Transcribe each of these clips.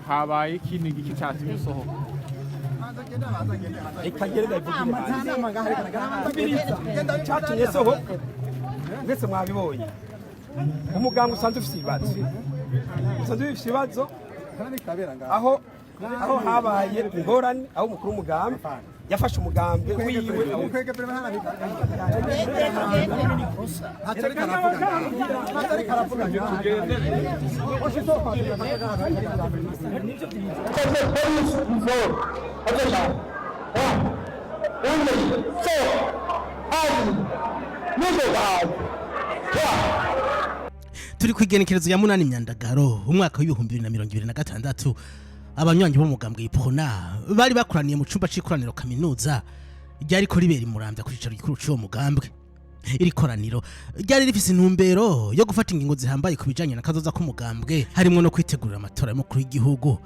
habaye ikintu giki cyatumye usohoka ikagereza cyatumye sohoka mwese mwabibonye umuganga usanzwe ufite ibibazo aho habaye ingorane aho umukuru w'umugambi yafashe umugambi wiwe turi kwigenekerezo ya munani Myandagaro umwaka w'ibihumbi 2026 abanywanyi b'umugambwe Ipona bari bakuraniye mu cumba c'ikoraniro kaminuza ryari ko ribera Muramvya ku cicaro gikuru cy'uwo mugambwe. Iri koraniro ryari rifise intumbero yo gufata ingingo zihambaye ku bijanye na kazoza k'umugambwe harimo no kwitegurira amatora y'umukuru w'igihugu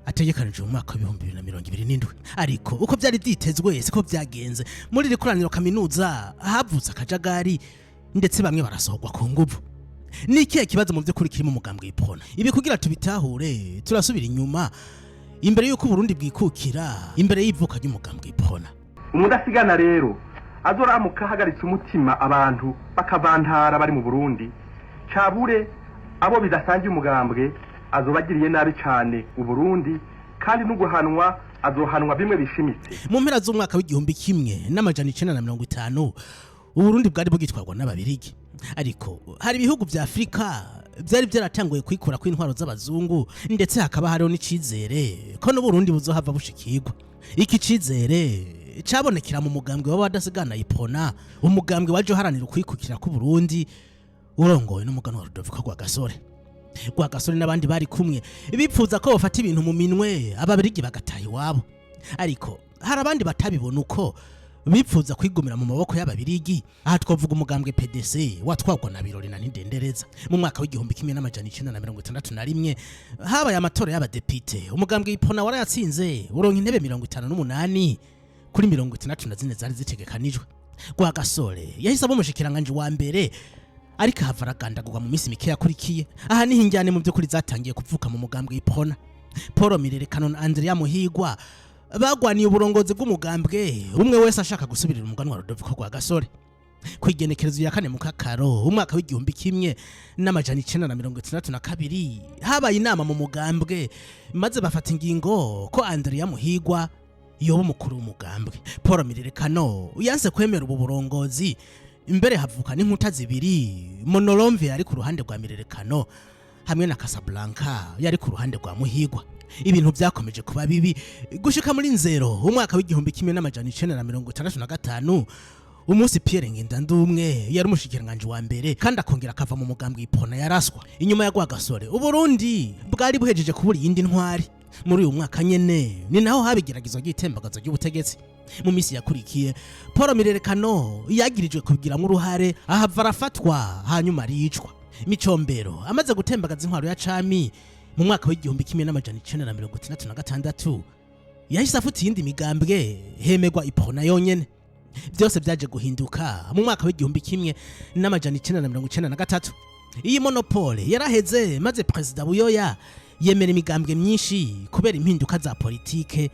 ategekanije mu mwaka w'ibihumbi 2027. Ariko uko byari vyitezwe siko byagenze. Muri iri koraniro kaminuza havutse akajagari ndetse bamwe barasohorwa ku nguvu. Ni ikihe kibazo mu by'ukuri kiri mu mugambwe Ipona? Ibi kugira tubitahure turasubira inyuma imbere y'uko Burundi bwikukira imbere y'ivuka ry'umugambwe Ipona. Umudasigana rero azoramuka hagaritse umutima abantu bakavantara bari mu Burundi cabure abo bidasangiye umugambwe azobagiriye nabi cyane u Burundi kandi n'uguhanwa azohanwa bimwe bishimitse. Mu mpera z'umwaka w'igihumbi kimwe n'amajana 950 Uburundi bwari bugitwarwa n'ababirigi. Ariko hari ibihugu vya Afrika byari byaratanguye kwikura kw'intwaro z'abazungu ndetse hakaba hariho n'icizere ko no Burundi buzohava bushikirwa. Iki cizere cabonekera mu mugambwe w'abadasigana Ipona, umugambwe waje haranira kwikukira ku Burundi urongoye n'umuganwa Rudoviko Rwagasore n'abandi bari kumwe bipfuza ko bafata ibintu mu minwe ababirigi bagataha iwabo. Ariko hari abandi batabibona uko bipfuza kwigumira mu maboko y'ababirigi. Aha twavuga umugambwe PDC watwagwa na Birori na Ndendereza. Mu mwaka w'igihumbi kimwe n'amajana 961 habaye amatora y'abadepite. Umugambwe Ipona warayatsinze uronka intebe 58 kuri 64 zari zitegekanijwe. Rwagasore yahise abumushikiranganje wa mbere ariko havaragandagurwa mu minsi mike yakurikiye. Aha ni hinjyane mu by'ukuri zatangiye kuvuka mu mugambwe Ipona. Paul Mirerekano na Andrea Muhigwa bagwaniye uburongozi bw'umugambwe umwe wese ashaka gusubirira umuganwa Rudoviko Rwagasore. Kwigenekerezo ya 4 Mukakaro umwaka w'igihumbi kimwe n'amajana 962 habaye inama mu mugambwe maze bafata ingingo ko Andrea Muhigwa yoba umukuru w'umugambwe. Paul Mirerekano yanse kwemera ubu burongozi. Imbere havuka n'inkuta zibiri, Monolomve yari ku ruhande rwa Mirerekano hamwe na Casablanca yari ku ruhande rwa Muhigwa. Ibintu byakomeje kuba bibi gushika muri Nzero umwaka w'igihumbi kimwe n'amajana 965 umunsi Pierre Ngendandumwe yari umushikiranganje wa mbere kandi akongera akava mu mugambwe Ipona yaraswa. Inyuma ya Rwagasore Uburundi bwari buhejeje kubura yindi ntwari. Muri uyu mwaka nyene ni naho habigeragizo ry'itembagazo ry'ubutegetsi. Mu misi yakurikiye Paul Mirerekano yagirijwe kubigiramwo uruhare ahava arafatwa hanyuma aricwa. Micombero amaze gutembagaza intwaro ya Cami mu mwaka w'igihumbi kimwe n'amajana 966 yahise afuta iyindi migambwe hemegwa Ipona yonyene. Byose byaje guhinduka mu mwaka w'igihumbi kimwe n'amajana 993. Iyi monopole yaraheze maze President Buyoya yemera imigambwe myinshi kubera impinduka za politike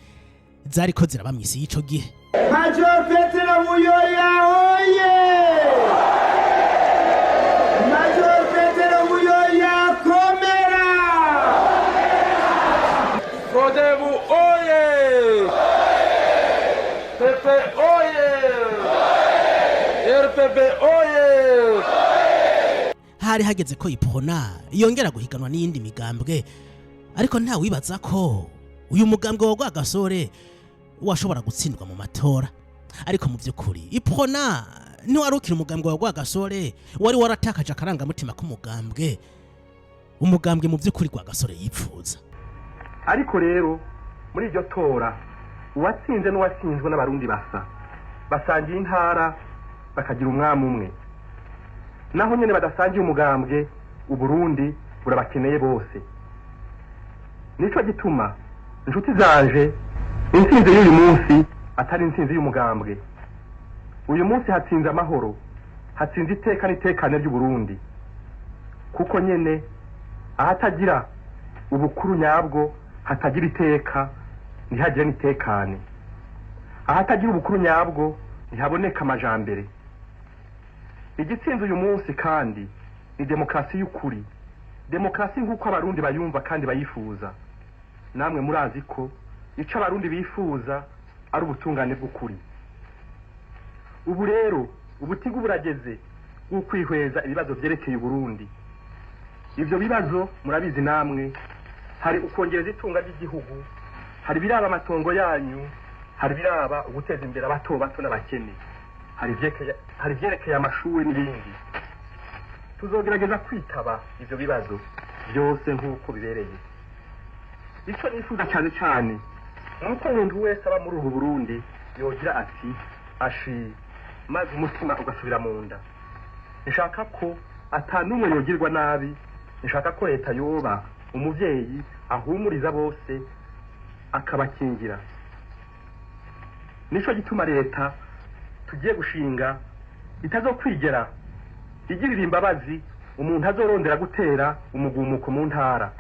zariko ziraba mu isi y'ico gihe. Major Petero Buyoya oye! Major Petero Buyoya komera! Kodebu oye! Pepe oye! RPP oye! Hari hageze ko Ipona yongera guhiganwa n'iyindi migambwe. Ariko nta wibaza ko uyu mugambwe wa Rwagasore washobora gutsindwa mu matora. Ariko mu by'ukuri Ipona ntiwarukira umugambwe wa Rwagasore wari waratakaje akarangamutima k'umugambwe. Umugambwe mu by'ukuri Rwagasore yipfuza. Ariko rero muri iryo tora uwatsinze n'uwatsinzwe n'abarundi basangiye intara bakagira umwami umwe. Naho nyene badasangiye umugambwe Uburundi burabakeneye bose. Nico gituma inshuti zanje intsinzi y'uyu munsi atari intsinzi y'umugambwe. Uyu munsi hatsinze amahoro, hatsinze iteka n'itekane ry'u Burundi. Kuko nyene ahatagira ubukuru nyabwo hatagira iteka ntihagire n'itekane, ahatagira ubukuru nyabwo ntihaboneka amajambere. Igitsinze uyu munsi kandi ni demokarasi y'ukuri, demokarasi nk'uko abarundi bayumva kandi bayifuza. Namwe murazi ko ico abarundi bifuza ari ubutungane bw'ukuri. Ubu rero ubutigu burageze bw'ukwihweza ibibazo vyerekeye Burundi. Ivyo bibazo murabizi namwe, hari ukongereza itunga ry'igihugu, hari biraba amatongo yanyu, hari biraba uguteza imbere abato bato n'abakene, hari vyerekeye amashuri n'ibindi. Tuzogerageza kwitaba ivyo bibazo byose nk'uko bibereye. Ico nifuza cyane cyane nuko umuntu wese aba muri ubu Burundi yogira ati ashi, maze umutima ugasubira mu nda. Nshaka ko atanumwe yogirwa nabi, nshaka ko leta yoba umuvyeyi ahumuriza bose akabakingira. Nico gituma leta tugiye gushinga itazokwigera igirira imbabazi umuntu azorondera gutera umugumuko mu ntara.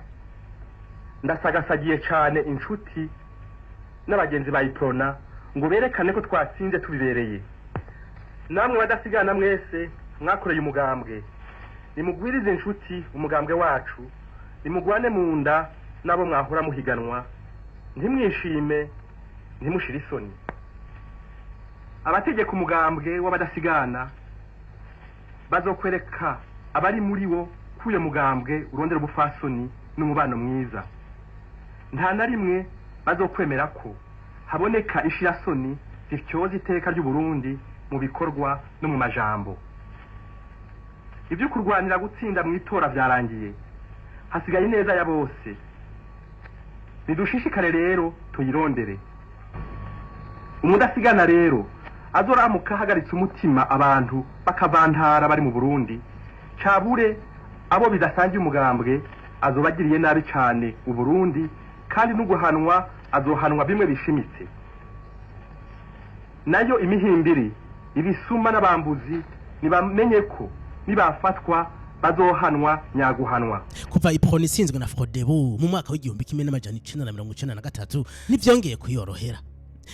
Ndasagasagiye cyane inshuti n'abagenzi bayiprona ngo berekane ko twatsinze tubibereye. Namwe badasigana mwese mwakoreye umugambwe, nimugwirize inshuti umugambwe wacu, nimugwane mu nda nabo mwahora muhiganwa, ntimwishime ntimushire isoni. Abategeka umugambwe w'abadasigana bazokwereka abari muri wo kuye mugambwe urondera ubufasoni n'umubano mwiza. Nta na rimwe bazokwemera ko haboneka ishirasoni zityoza iteka ry'u Burundi mu bikorwa no mu majambo. Ibyo kurwanira gutsinda mu itora vyarangiye, hasigaye neza ya bose. Nidushishikare rero tuyirondere. Umudasigana rero azoramuka hagaritse umutima abantu bakavantara bari mu Burundi, cabure abo bidasangiye umugambwe azobagiriye nabi cyane u Burundi, kandi n'uguhanwa azohanwa bimwe bishimitse. Nayo imihimbiri, ibisuma n'abambuzi nibamenye ko nibafatwa bazohanwa nyaguhanwa. Kuva iproni sinzwe na Frodebu mu mwaka w'1993 nivyongeye kuyorohera.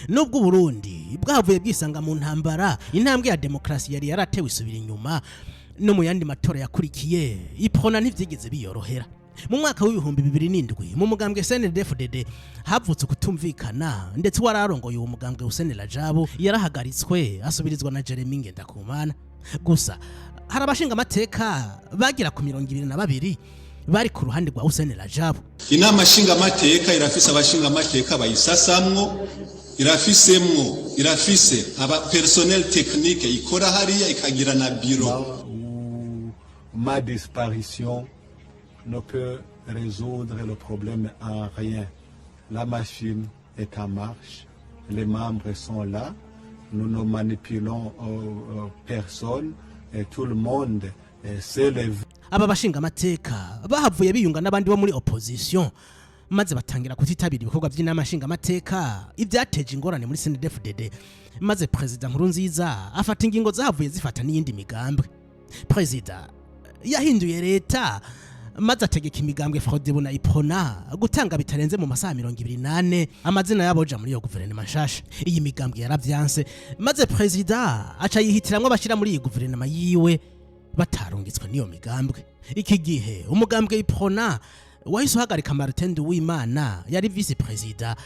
Nubwo Burundi bwavuye bwisanga mu ntambara, intambwe ya demokrasi yari yaratewe isubira inyuma, no mu yandi matora yakurikiye iprona ntivyigeze biyorohera. Mu mwaka w'2007 mu mugambwe CNDD-FDD havutse kutumvikana, ndetse wararongoye uwo mugambwe Hussein Rajabu yarahagaritswe asubirizwa na Jeremy Ngendakumana. Gusa hari abashinga amateka bagira ku 22 bari ku ruhande rwa Hussein Rajabu. Inama nshinga amateka irafise abashinga amateka bayisasamwo, irafise aba personnel technique ikora hariya ikagira na bureau. Ma disparition ne peut résoudre le problème en rien. La machine est en marche, les membres sont là, nous ne manipulons personne et tout le monde sait les... Aba bashinga amateka bahavuye biyunga n'abandi bo muri opposition, maze batangira kutitabira ibikorwa by'inama nshinga amateka ibyateje ingorane muri CNDD-FDD, maze President Nkurunziza afata ingingo zahavuye zifata n'iyindi migambwe. President yahinduye leta, maze ategeka imigambwe Frodebu na Iprona gutanga bitarenze mu masaha 28 amazina y'aboja muri yo guverinoma nshasha. Iyi migambwe yaravyanse, maze President aca yihitiramwe abashira muri iyi guverinoma yiwe batarungitswe niyo migambwe. Iki gihe umugambwe Iprona wahise uhagarika Martin Nduwimana yari vice president,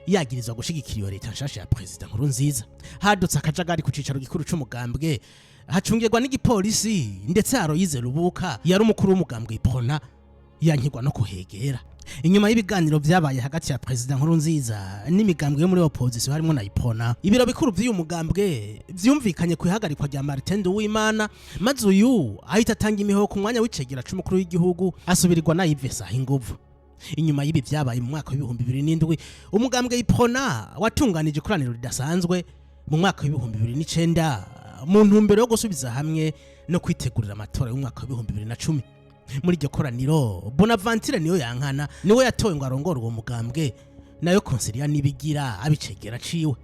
yagirizwa gushigikira iyo leta nshasha ya President Nkurunziza. Hadutse akajagari ku cicaro gikuru c'umugambwe, hacungirwa n'igipolisi, ndetse Aloyize Rubuka yari umukuru w'umugambwe Iprona yankirwa no kuhegera. Inyuma y'ibiganiro vyabaye hagati ya President Nkurunziza n'imigambwe yo muri opposition harimo na Iprona, ibiro bikuru by'uyu mugambwe vyumvikanye kwihagarikwa rya Martin Nduwimana, maze uyu ahita atanga imihoho ku mwanya w'icegera c'umukuru w'igihugu asubirirwa na Yves Sahinguvu. Inyuma y'ibi vyabaye mu mwaka w'2007 umugambwe Iprona watunganije ikoraniro ridasanzwe mu mwaka w'2009 mu ntumbero yo gusubiza hamwe no kwitegurira amatora y'umwaka w'2010. Muri iryo koraniro Bonaventure niyo yankana niwe yatowe ngo arongore uwo mugambwe, nayo Consilia nibigira abicegera ciwe.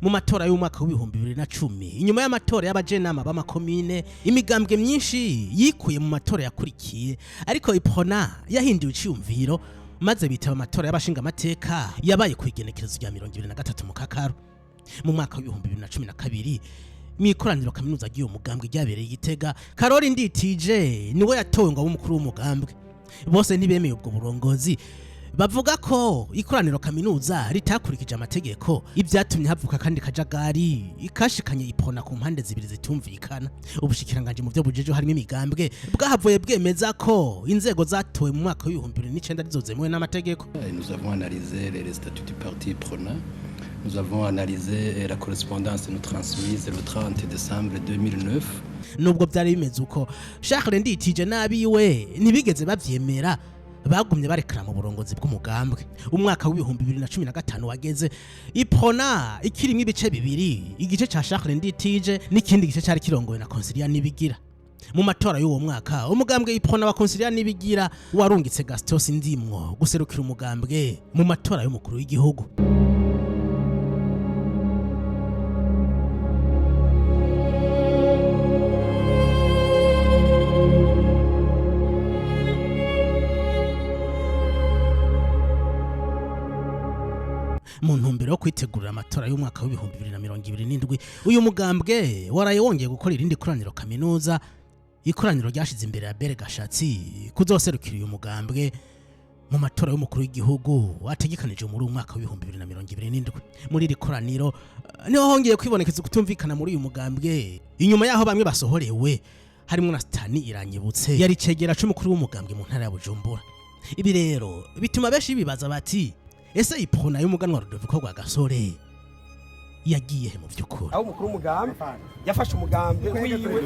Mu matora y'umwaka w'2010 inyuma y'amatora y'abajenama b'amakomine, imigambwe myinshi yikuye mu matora yakurikiye, ariko Iprona yahinduye iciyumviro maze bitaba amatora y'abashinga amateka yabaye ku igenekerezo rya 2023 mu Kakaro mu mwaka wa 2012 mwikoraniro kaminuza giyo mugambwe ryabereye Gitega. Karori Nditije niwe yatowe ngo umukuru w'umugambwe. Bose ntibemeye ubwo burongozi, bavuga ko ikoraniro kaminuza ritakurikije amategeko, ibyatumye havuka kandi kajagari ikashikanye ipona ku mpande zibiri zitumvikana. Ubushikiranganje mu byo bujeje harimo imigambwe bwahavuye bwemeza ko inzego zatowe mu mwaka wa 2009 rizozemewe n'amategeko. Nous avons analysé les statuts du parti prenant. Nous avons analysé la correspondance nous transmise le 30 décembre 2009. Nubwo byari bimeze uko, Charles Nditije nabiwe ntibigeze bavyemera, bagumye barekara mu burongozi bw'umugambwe. Umwaka wa 2015 wageze, ipona ikirimwe ibice bibiri, igice ca Charles Nditije n'ikindi gice cyari kirongowe na Consilia Nibigira. Mu matora y'uwo mwaka umugambwe ipona wa Consilia Nibigira warungitse Gaston Ndimwo guserukira umugambwe mu matora y'umukuru w'igihugu. Mu ntumbero yo kwitegurira amatora y'umwaka wa 2027 uyu mugambwe waraye wongeye gukora irindi koraniro kaminuza, ikoraniro ryashize imbere ya Bere Gashatsi kuzoserukira uyu mugambwe mu matora y'umukuru w'igihugu wategekanije muri uyu mwaka wa 2027. Muri iri koraniro niho hongeye kwibonekeza kutumvikana muri uyu mugambwe, inyuma yaho bamwe basohorewe harimo na Stani Iranyibutse yari cegera c'umukuru w'umugambwe mu ntara ya Bujumbura. Ibi rero bituma benshi bibaza bati ese ipona y'umuganwa Rudoviko Rwagasore yagiye he mu by'ukuri? Aho umukuru w'umugambwe yafashe umugambwe wiwe